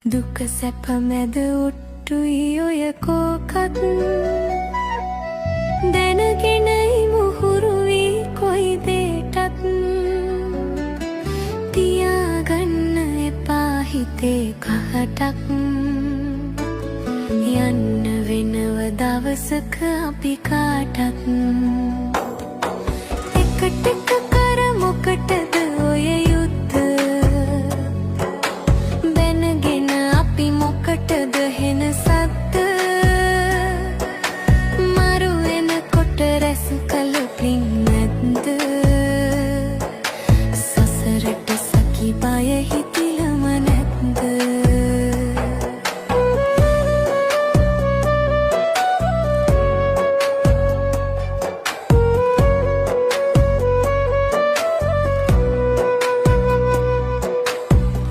දුක සැප මැද ඔට්ටුයි ඔය කෝකත් දැනගෙනයි මුහුරු වී කොයි දේටත් තියාගන්න එපා හිතේ කහටක් යන්න වෙනව දවසක අපි කාටත් එකට එක කර මොකටද ඔය යුද්ධ බැනගෙන අපි මොකටද හෙන සද්ද මරු වෙනකොට රැස් කළ පින් නැද්ද සසරට සකි බය හිතිලම නැද්ද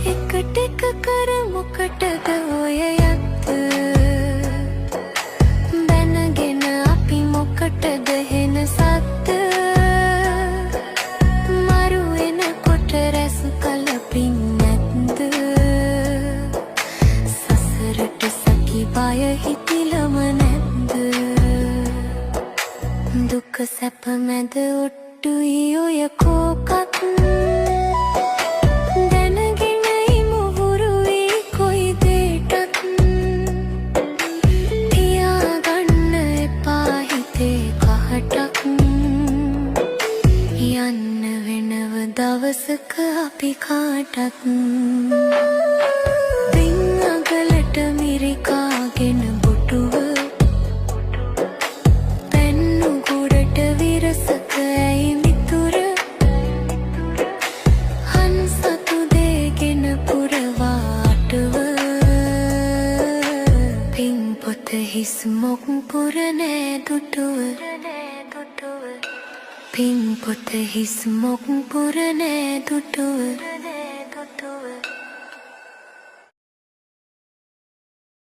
එකට එක කර මොකටද ඔය යත්ත බැනගෙන අපි මොකටද හෙන සද්ද මරු වෙනකොට රැස් කළ පින් නැද්ද සසරට සකි බය හිතිලම නැද්ද දුක සැප මැද ඔට්ටුයි ඔය කෝකත් යන්න වෙනව දවසක අපි කාටත් පින් අගලට මිරිකාගෙන බොටුව පැන්නු ගොඩට විරසක ඇයි මිතුර හන්සතු දේගෙන පුරවාටව පින් පොත හිස් මොක් පුරනෑ දුටුව පින් පොත හිස් මොක් පුරනෑ දුටුව